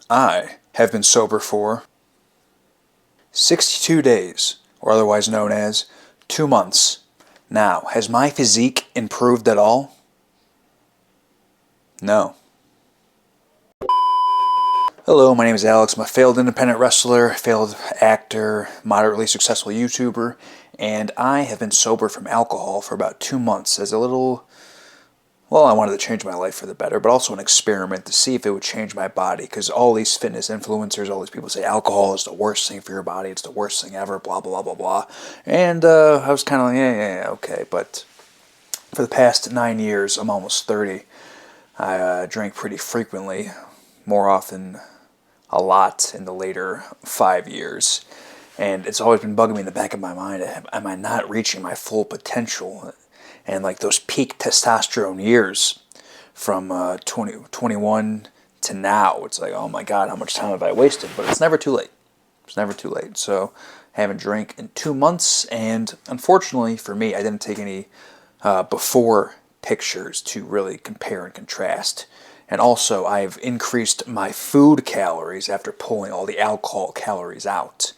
I have been sober for 62 days, or otherwise known as 2 months. Now, has my physique improved at all? No. Hello, my name is Alex. I'm a failed independent wrestler, failed actor, moderately successful YouTuber, and I have been sober from alcohol for about 2 months as a little, well, I wanted to change my life for the better, but also an experiment to see if it would change my body, because all these fitness influencers, all these people say alcohol is the worst thing for your body, it's the worst thing ever, blah, blah, blah, blah, blah. And I was kind of like, yeah, okay, but for the past 9 years, I'm almost 30, I drank pretty frequently, more often a lot in the later 5 years. And it's always been bugging me in the back of my mind, am I not reaching my full potential? And like those peak testosterone years from 21 to now, it's like, oh my God, how much time have I wasted? But it's never too late. It's never too late. So I haven't drank in 2 months, and unfortunately for me, I didn't take any before pictures to really compare and contrast. And also, I've increased my food calories after pulling all the alcohol calories out.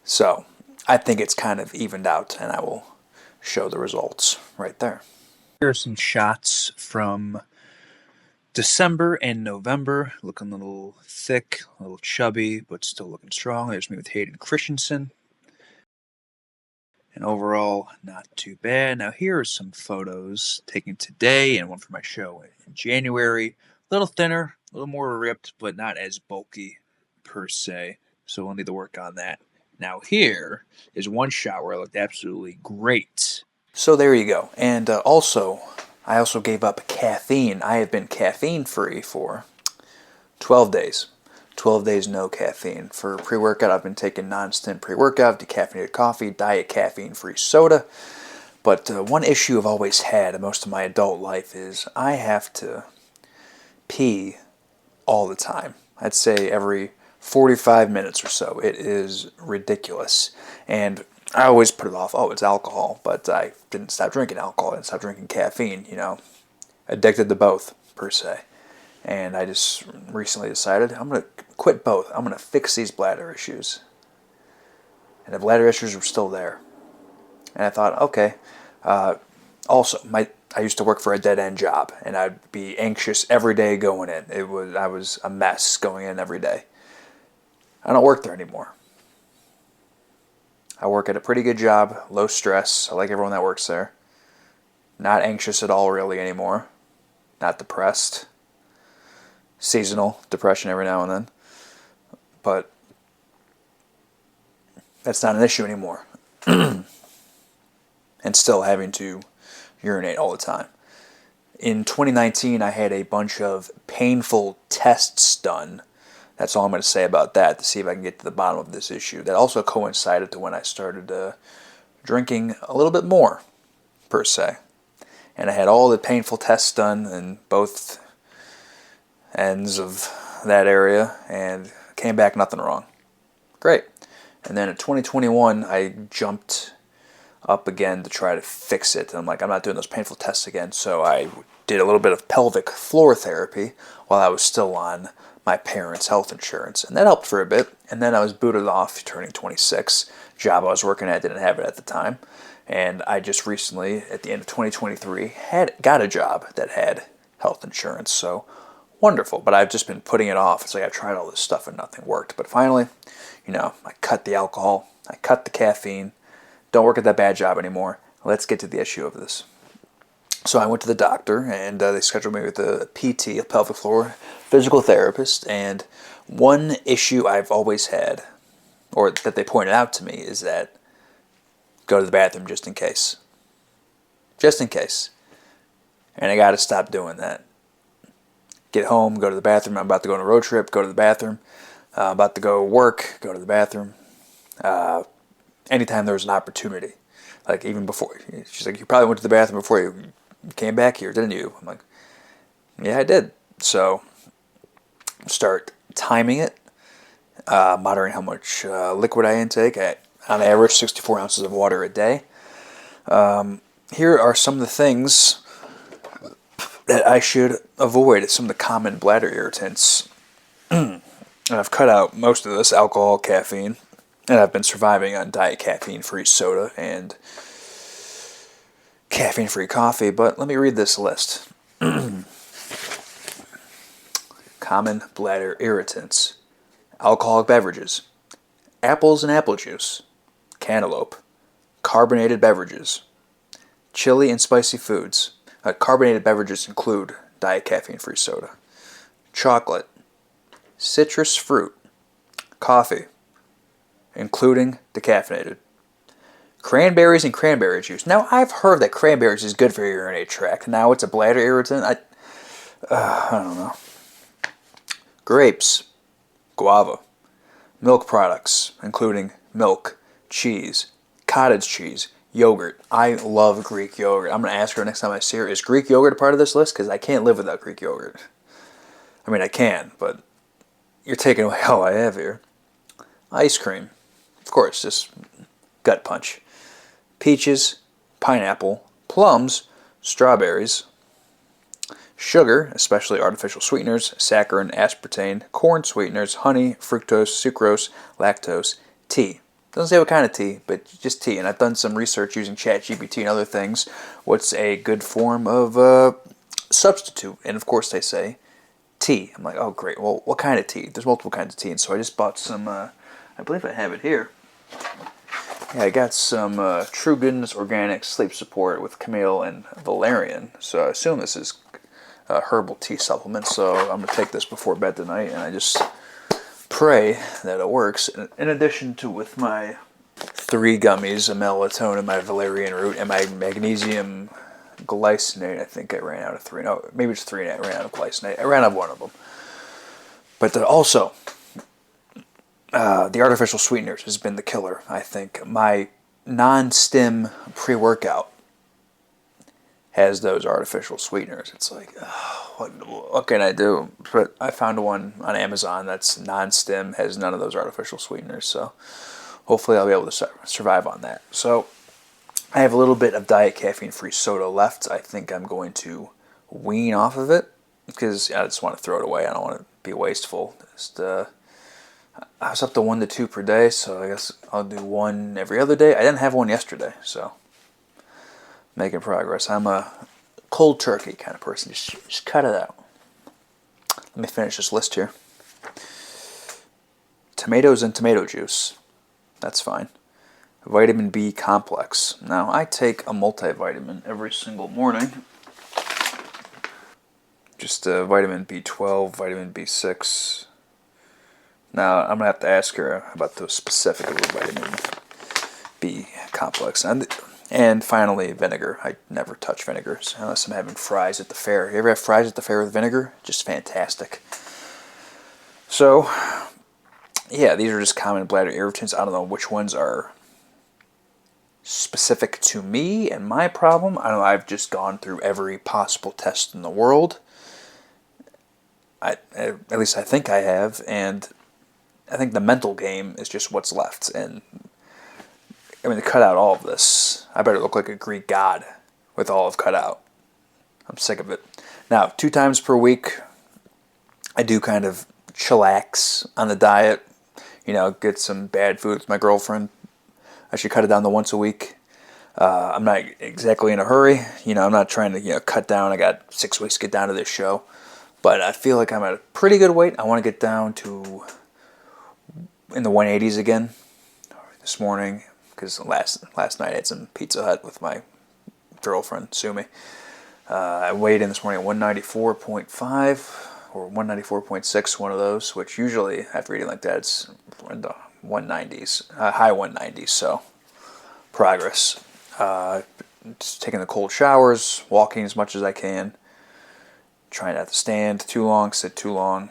So I think it's kind of evened out, and I will show the results right there. Here are some shots from December and November. Looking a little thick, a little chubby, but still looking strong. There's me with Hayden Christensen. And overall, not too bad. Now here are some photos taken today and one for my show in January. A little thinner, a little more ripped, but not as bulky per se. So we'll need to work on that. Now here is one shot where I looked absolutely great. So there you go. And I also gave up caffeine. I have been caffeine free for 12 days. 12 days no caffeine. For pre-workout, I've been taking non-stint pre-workout, decaffeinated coffee, diet caffeine-free soda. But one issue I've always had most of my adult life is I have to pee all the time. I'd say every 45 minutes or so. It is ridiculous. And I always put it off, oh, it's alcohol. But I didn't stop drinking alcohol. I didn't stop drinking caffeine, Addicted to both, per se. And I just recently decided I'm going to quit both. I'm going to fix these bladder issues. And the bladder issues were still there. And I thought, okay. Also, I used to work for a dead-end job, and I'd be anxious every day going in. I was a mess going in every day. I don't work there anymore. I work at a pretty good job, low stress. I like everyone that works there. Not anxious at all really anymore. Not depressed. Seasonal depression every now and then. But that's not an issue anymore. And still having to urinate all the time. In 2019, I had a bunch of painful tests done. That's all I'm going to say about that, to see if I can get to the bottom of this issue. That also coincided to when I started drinking a little bit more, per se. And I had all the painful tests done in both ends of that area, and came back nothing wrong. Great. And then in 2021, I jumped up again to try to fix it. And I'm like, I'm not doing those painful tests again. So I did a little bit of pelvic floor therapy while I was still on my parents' health insurance. And that helped for a bit. And then I was booted off turning 26. Job I was working at, didn't have it at the time. And I just recently, at the end of 2023, got a job that had health insurance. So wonderful. But I've just been putting it off. It's like I tried all this stuff and nothing worked. But finally, I cut the alcohol. I cut the caffeine. Don't work at that bad job anymore. Let's get to the issue of this. So I went to the doctor, and they scheduled me with a PT, a pelvic floor physical therapist. And one issue I've always had, or that they pointed out to me, is that go to the bathroom just in case. Just in case. And I got to stop doing that. Get home, go to the bathroom. I'm about to go on a road trip, go to the bathroom. About to go work, go to the bathroom. Anytime there was an opportunity. Like even before. She's like, you probably went to the bathroom before you came back here, didn't you? I'm like, yeah, I did. So start timing it, monitoring how much liquid I intake. On average, 64 ounces of water a day. Here are some of the things that I should avoid. Some of the common bladder irritants. And I've cut out most of this alcohol, caffeine, and I've been surviving on diet caffeine-free soda and caffeine-free coffee. But let me read this list. Common bladder irritants: alcoholic beverages, apples and apple juice, cantaloupe, carbonated beverages, chili and spicy foods. Carbonated beverages include diet caffeine-free soda, chocolate, citrus fruit, coffee, including decaffeinated, cranberries and cranberry juice. Now, I've heard that cranberries is good for your urinary tract. Now it's a bladder irritant. I don't know. Grapes, guava, milk products, including milk, cheese, cottage cheese, yogurt. I love Greek yogurt. I'm going to ask her next time I see her, is Greek yogurt a part of this list? Because I can't live without Greek yogurt. I mean, I can, but you're taking away all I have here. Ice cream. Of course, just gut punch. Peaches, pineapple, plums, strawberries, sugar, especially artificial sweeteners, saccharin, aspartame, corn sweeteners, honey, fructose, sucrose, lactose, tea. Doesn't say what kind of tea, but just tea. And I've done some research using ChatGPT and other things. What's a good form of substitute? And of course they say tea. I'm like, oh great. Well, what kind of tea? There's multiple kinds of tea. And so I just bought some, I believe I have it here. Yeah, I got some True Goodness Organic Sleep Support with chamomile and valerian. So I assume this is a herbal tea supplement. So I'm going to take this before bed tonight, and I just pray that it works. In addition to with my 3 gummies of melatonin, my valerian root, and my magnesium glycinate. I think I ran out of 3. No, maybe it's 3 and I ran out of glycinate. I ran out of one of them. But also, the artificial sweeteners has been the killer, I think. My non-stim pre-workout has those artificial sweeteners. It's like, what can I do? But I found one on Amazon that's non-stim, has none of those artificial sweeteners. So hopefully I'll be able to survive on that. So I have a little bit of diet caffeine-free soda left. I think I'm going to wean off of it because I just want to throw it away. I don't want to be wasteful. I was up to 1 to 2 per day, so I guess I'll do 1 every other day. I didn't have 1 yesterday, so making progress. I'm a cold turkey kind of person. Just cut it out. Let me finish this list here. Tomatoes and tomato juice. That's fine. Vitamin B complex. Now, I take a multivitamin every single morning. Just vitamin B12, vitamin B6. Now, I'm going to have to ask her about the specific of the vitamin B complex. And finally, vinegar. I never touch vinegars unless I'm having fries at the fair. You ever have fries at the fair with vinegar? Just fantastic. So, yeah, these are just common bladder irritants. I don't know which ones are specific to me and my problem. I don't know. I've just gone through every possible test in the world. At least I think I have. And I think the mental game is just what's left. And I mean, to cut out all of this, I better look like a Greek god with all I've cut out. I'm sick of it. Now, 2 times per week, I do kind of chillax on the diet. You know, get some bad food with my girlfriend. I should cut it down to once a week. I'm not exactly in a hurry. You know, I'm not trying to cut down. I got 6 weeks to get down to this show. But I feel like I'm at a pretty good weight. I want to get down to in the 180s again this morning, because last night I had some Pizza Hut with my girlfriend, Sumi. I weighed in this morning at 194.5 or 194.6, one of those, which usually after eating like that it's in the 190s, high 190s, so progress. Just taking the cold showers, walking as much as I can, trying not to stand too long, sit too long,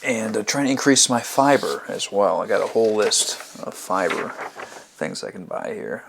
and trying to increase my fiber as well. I got a whole list of fiber things I can buy here,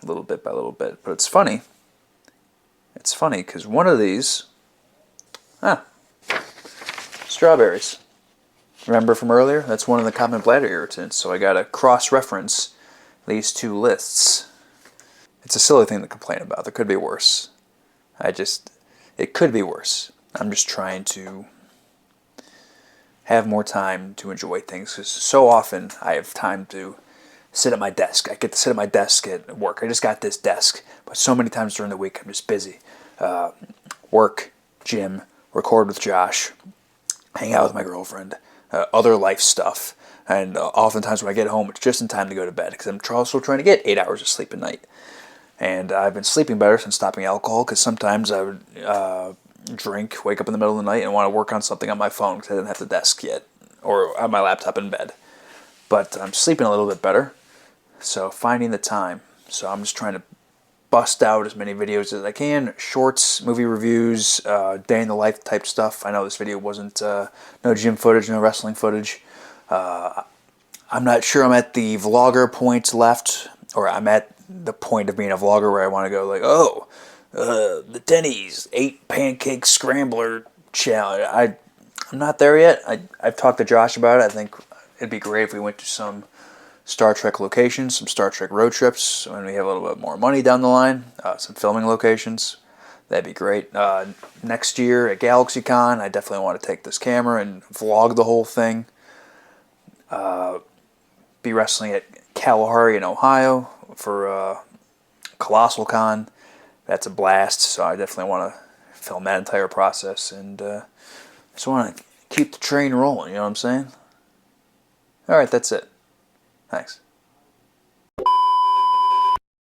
little bit by little bit. But it's funny. It's funny because one of these, strawberries. Remember from earlier? That's one of the common bladder irritants. So I got to cross-reference these 2 lists. It's a silly thing to complain about. There could be worse. It could be worse. I'm just trying to have more time to enjoy things. Because so often I have time to sit at my desk. I get to sit at my desk at work. I just got this desk, but so many times during the week I'm just busy. Work, gym, record with Josh, hang out with my girlfriend, other life stuff. And oftentimes when I get home, it's just in time to go to bed because I'm also trying to get 8 hours of sleep a night. And I've been sleeping better since stopping alcohol because sometimes I would drink, wake up in the middle of the night, and want to work on something on my phone because I didn't have the desk yet or have my laptop in bed. But I'm sleeping a little bit better, so finding the time. So I'm just trying to bust out as many videos as I can, shorts, movie reviews, day in the life type stuff. I know this video wasn't, no gym footage, no wrestling footage. I'm not sure I'm at the vlogger point left, or I'm at the point of being a vlogger where I want to go like, oh, the Denny's 8 pancake scrambler challenge. I'm not there yet. I've talked to Josh about it. I think it'd be great if we went to some Star Trek locations, some Star Trek road trips when we have a little bit more money down the line, some filming locations. That'd be great. Next year at GalaxyCon, I definitely want to take this camera and vlog the whole thing. Be wrestling at Kalahari in Ohio for Colossal Con. That's a blast, so I definitely want to film that entire process, and just want to keep the train rolling, you know what I'm saying? Alright, that's it. Thanks.